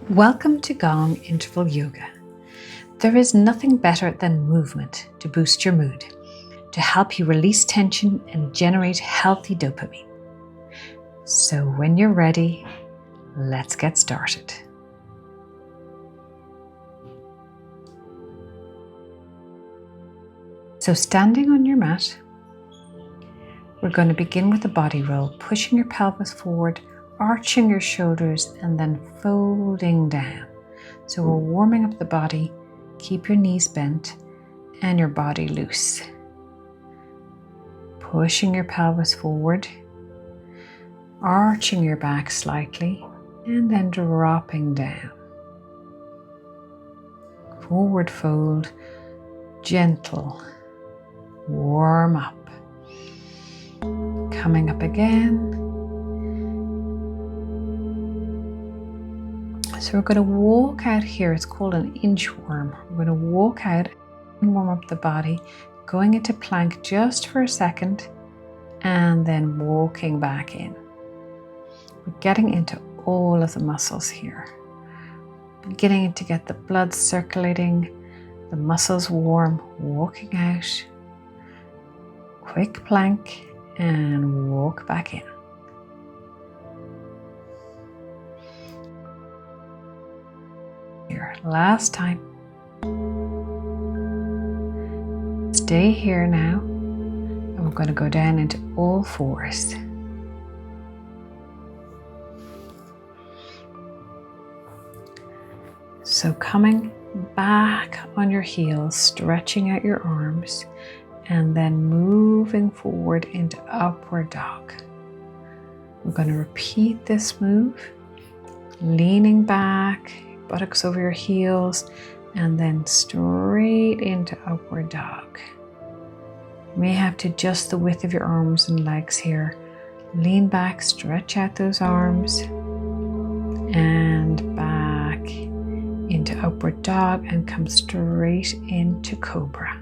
Welcome to Gong Interval Yoga. There is nothing better than movement to boost your mood, to help you release tension and generate healthy dopamine. So when you're ready, let's get started. So standing on your mat, we're going to begin with a body roll, pushing your pelvis forward, arching your shoulders and then folding down. So we're warming up the body. Keep your knees bent and your body loose. Pushing your pelvis forward, arching your back slightly and then dropping down. Forward fold, gentle, warm up. Coming up again. So we're going to walk out here. It's called an inchworm. We're going to walk out and warm up the body, going into plank just for a second and then walking back in. We're getting into all of the muscles here. Beginning to get the blood circulating, the muscles warm, walking out. Quick plank and walk back in. Here, last time. Stay here now, and we're going to go down into all fours. So coming back on your heels, stretching out your arms, and then moving forward into upward dog. We're going to repeat this move, leaning back, buttocks over your heels, and then straight into upward dog. You may have to adjust the width of your arms and legs here. Lean back, stretch out those arms, and back into upward dog and come straight into cobra.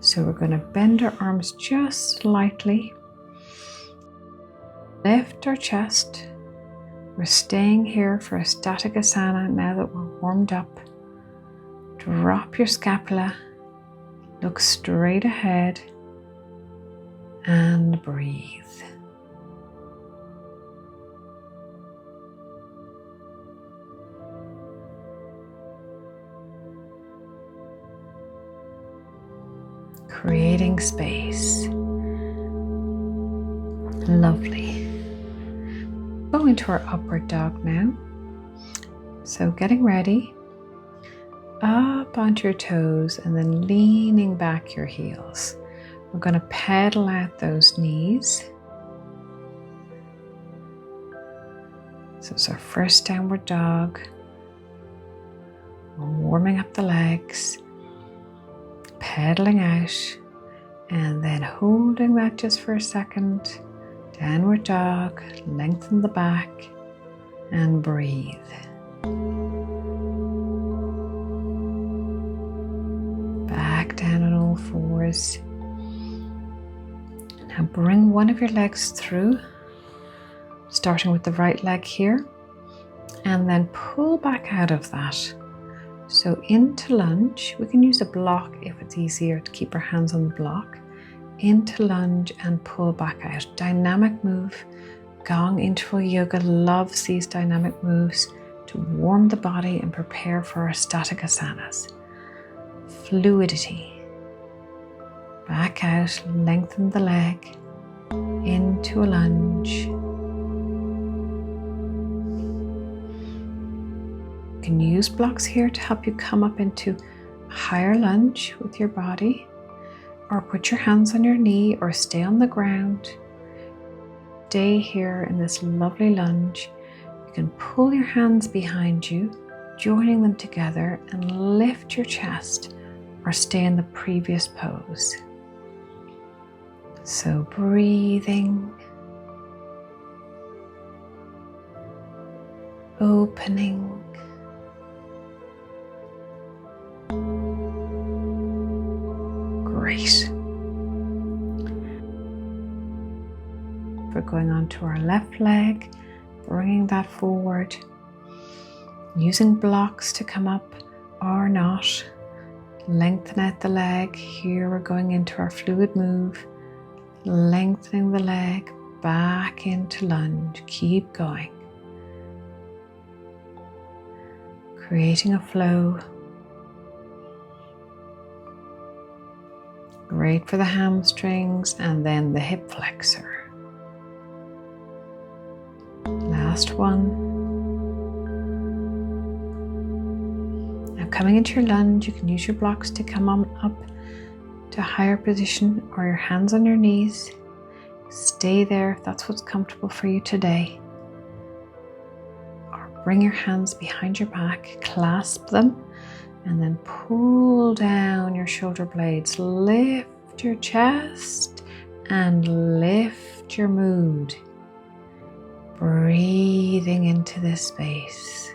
So we're going to bend our arms just slightly. Lift our chest. We're staying here for a static asana now that we're warmed up. Drop your scapula, look straight ahead and breathe. Creating space. Lovely. Go into our upward dog now. So getting ready, up onto your toes and then leaning back your heels. We're going to pedal out those knees. So it's our first downward dog. We're warming up the legs, pedaling out, and then holding that just for a second. Downward dog, lengthen the back and breathe. Back down on all fours. Now bring one of your legs through, starting with the right leg here, and then pull back out of that. So into lunge. We can use a block if it's easier to keep our hands on the block. Into lunge and pull back out. Dynamic move. Gong Interval Yoga loves these dynamic moves to warm the body and prepare for our static asanas. Fluidity. Back out, lengthen the leg. Into a lunge. You can use blocks here to help you come up into a higher lunge with your body. Or put your hands on your knee or stay on the ground. Stay here in this lovely lunge. You can pull your hands behind you, joining them together and lift your chest or stay in the previous pose. So breathing, opening, great. We're going on to our left leg, bringing that forward. Using blocks to come up or not. Lengthen out the leg. Here we're going into our fluid move. Lengthening the leg back into lunge. Keep going. Creating a flow. Great for the hamstrings and then the hip flexor. Last one. Now coming into your lunge, you can use your blocks to come on up to a higher position or your hands on your knees. Stay there if that's what's comfortable for you today. Or bring your hands behind your back, clasp them, and then pull down your shoulder blades. Lift your chest and lift your mood. Breathing into this space.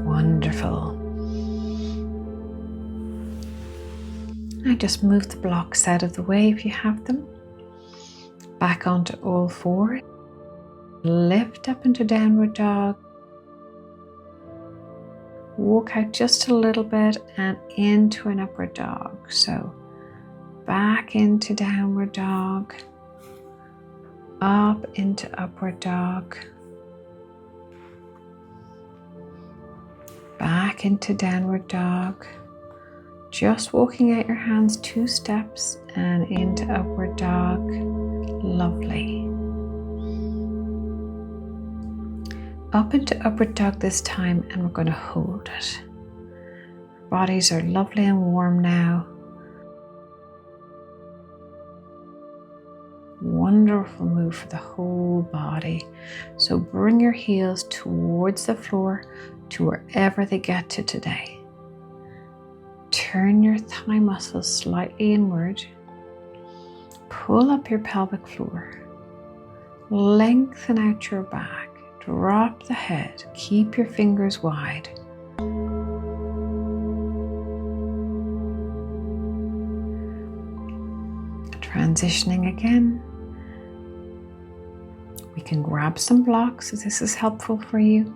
Wonderful. Now just move the blocks out of the way if you have them. Back onto all fours. Lift up into downward dog. Walk out just a little bit and into an upward dog. So back into downward dog. Up into upward dog. Back into downward dog. Just walking out your hands 2 steps and into upward dog. Lovely. Up into upward dog this time, and we're going to hold it. Our bodies are lovely and warm now. Wonderful move for the whole body. So bring your heels towards the floor to wherever they get to today. Turn your thigh muscles slightly inward. Pull up your pelvic floor. Lengthen out your back. Drop the head. Keep your fingers wide. Transitioning again. We can grab some blocks if this is helpful for you.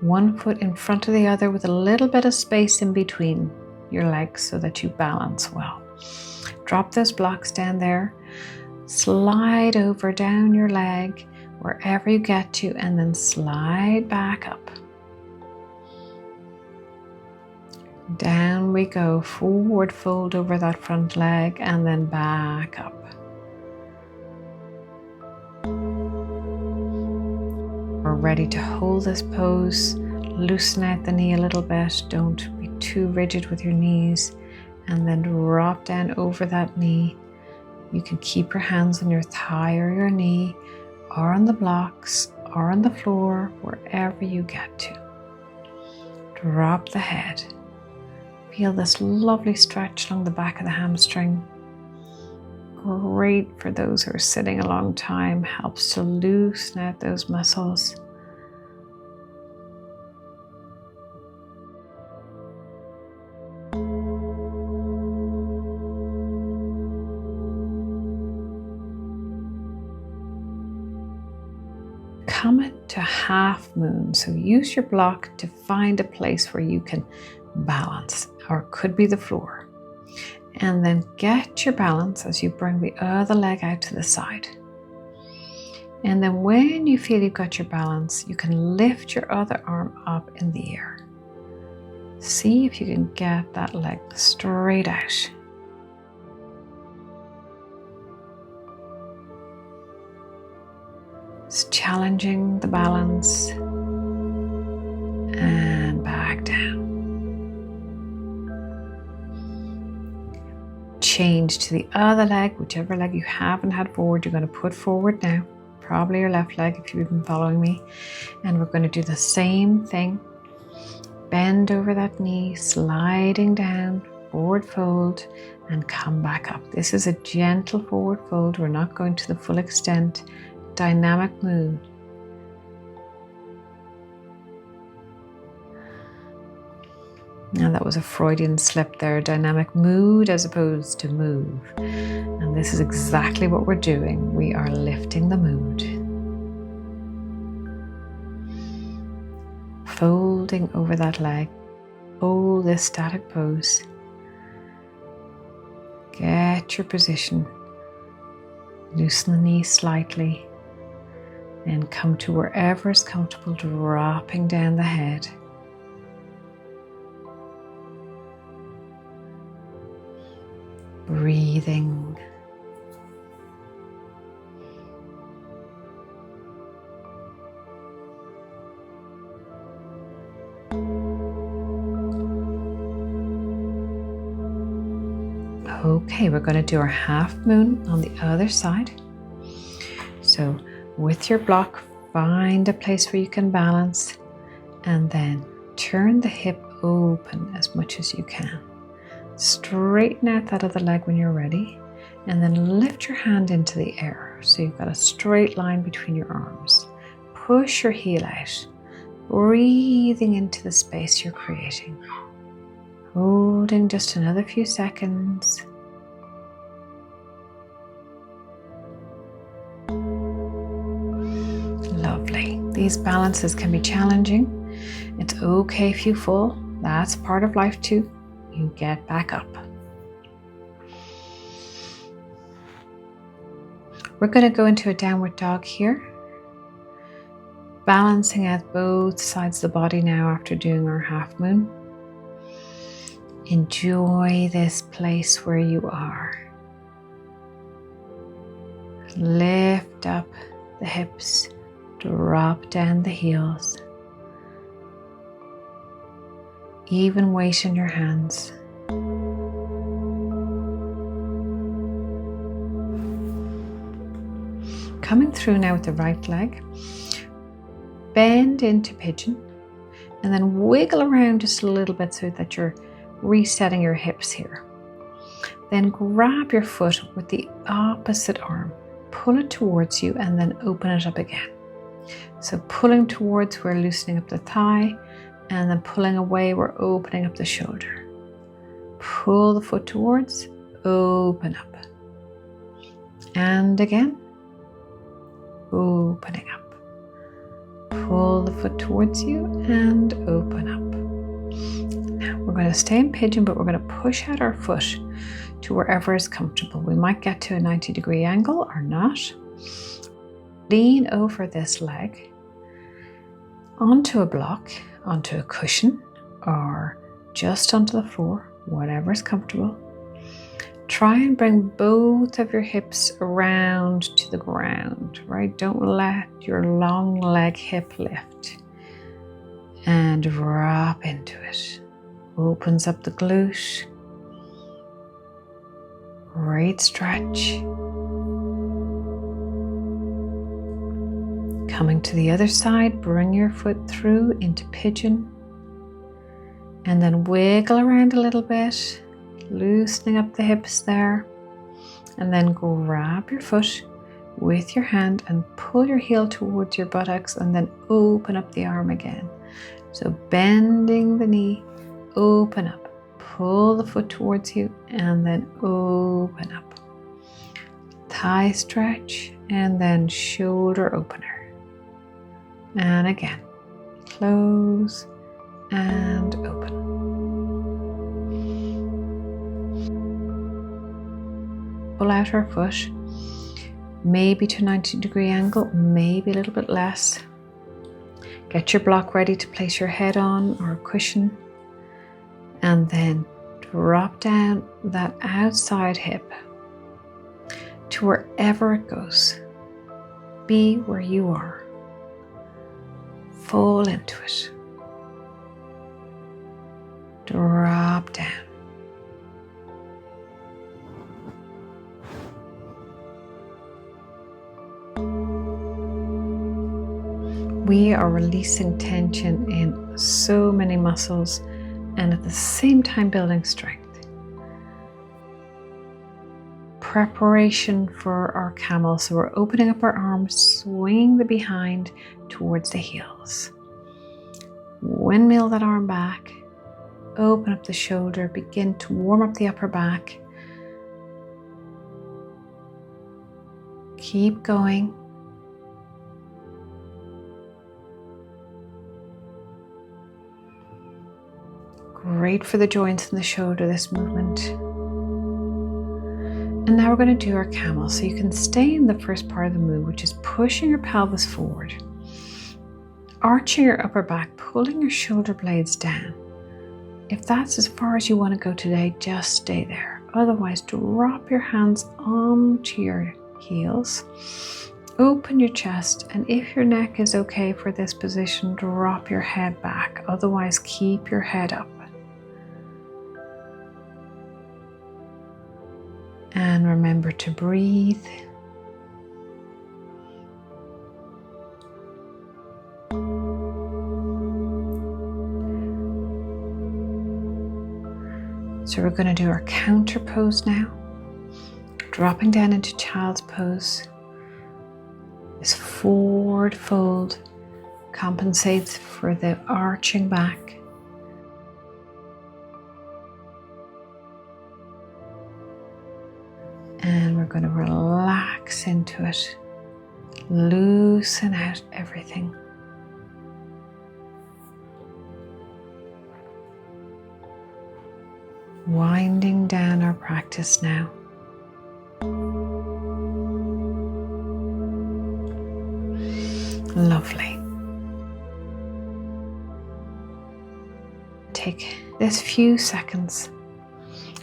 One foot in front of the other with a little bit of space in between your legs so that you balance well. Drop those blocks down there. Slide over down your leg wherever you get to, and then slide back up. Down we go. Forward fold over that front leg and then back up. We're ready to hold this pose. Loosen out the knee a little bit. Don't be too rigid with your knees. And then drop down over that knee. You can keep your hands on your thigh or your knee, or on the blocks, or on the floor, wherever you get to. Drop the head. Feel this lovely stretch along the back of the hamstring. Great for those who are sitting a long time. Helps to loosen out those muscles. Come to half moon. So use your block to find a place where you can balance, or it could be the floor. And then get your balance as you bring the other leg out to the side. And then when you feel you've got your balance, you can lift your other arm up in the air. See if you can get that leg straight out. It's challenging the balance. And back down. Change to the other leg, whichever leg you haven't had forward, you're going to put forward now. Probably your left leg if you've been following me. And we're going to do the same thing. Bend over that knee, sliding down, forward fold, and come back up. This is a gentle forward fold. We're not going to the full extent. Dynamic move. Now that was a Freudian slip there, dynamic mood as opposed to move. And this is exactly what we're doing. We are lifting the mood. Folding over that leg. Hold this static pose. Get your position. Loosen the knees slightly. And come to wherever is comfortable, dropping down the head. Breathing. Okay, we're going to do our half moon on the other side. So with your block, find a place where you can balance and then turn the hip open as much as you can. Straighten out that other leg when you're ready and then lift your hand into the air. So you've got a straight line between your arms. Push your heel out, breathing into the space you're creating. Holding just another few seconds. Lovely. These balances can be challenging. It's okay if you fall. That's part of life too. You get back up. We're going to go into a downward dog here. Balancing out both sides of the body now after doing our half moon. Enjoy this place where you are. Lift up the hips, drop down the heels. Even weight in your hands. Coming through now with the right leg. Bend into pigeon and then wiggle around just a little bit so that you're resetting your hips here. Then grab your foot with the opposite arm. Pull it towards you and then open it up again. So pulling towards, we're loosening up the thigh. And then pulling away, we're opening up the shoulder. Pull the foot towards, open up. And again, opening up. Pull the foot towards you and open up. Now we're going to stay in pigeon, but we're going to push out our foot to wherever is comfortable. We might get to a 90-degree angle or not. Lean over this leg onto a block, onto a cushion, or just onto the floor, whatever is comfortable. Try and bring both of your hips around to the ground, right? Don't let your long leg hip lift. And drop into it. Opens up the glute. Great stretch. Coming to the other side, bring your foot through into pigeon. And then wiggle around a little bit, loosening up the hips there. And then grab your foot with your hand and pull your heel towards your buttocks and then open up the arm again. So bending the knee, open up. Pull the foot towards you and then open up. Thigh stretch and then shoulder opener. And again, close and open. Pull out our foot, maybe to a 90-degree angle, maybe a little bit less. Get your block ready to place your head on or a cushion. And then drop down that outside hip to wherever it goes. Be where you are. Fall into it. Drop down. We are releasing tension in so many muscles and at the same time building strength. Preparation for our camel. So we're opening up our arms, swing the behind towards the heels. Windmill that arm back, Open up the shoulder, begin to warm up the upper back. Keep going. Great for the joints in the shoulder, this movement. And now we're going to do our camel. So you can stay in the first part of the move, which is pushing your pelvis forward, arching your upper back, pulling your shoulder blades down. If that's as far as you want to go today, just stay there. Otherwise, drop your hands onto your heels. Open your chest, and if your neck is okay for this position, drop your head back. Otherwise, keep your head up. And remember to breathe. So we're going to do our counter pose now. Dropping down into child's pose. This forward fold compensates for the arching back. And we're going to relax into it. Loosen out everything. Winding down our practice now. Lovely. Take this few seconds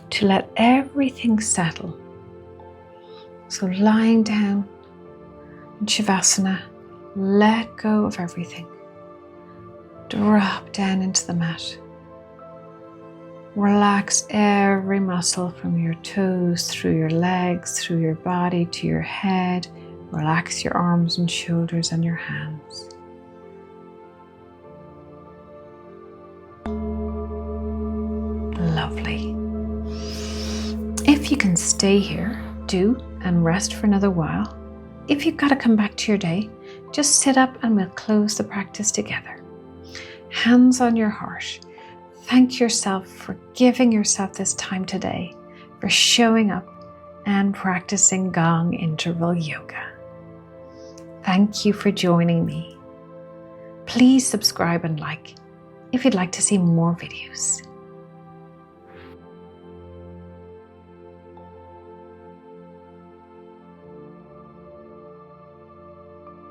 to let everything settle. So lying down in Shavasana, let go of everything. Drop down into the mat. Relax every muscle from your toes, through your legs, through your body to your head. Relax your arms and shoulders and your hands. Lovely. If you can stay here, do, and rest for another while. If you've got to come back to your day, just sit up and we'll close the practice together. Hands on your heart. Thank yourself for giving yourself this time today, for showing up and practicing Gong interval yoga. Thank you for joining me. Please subscribe and like if you'd like to see more videos.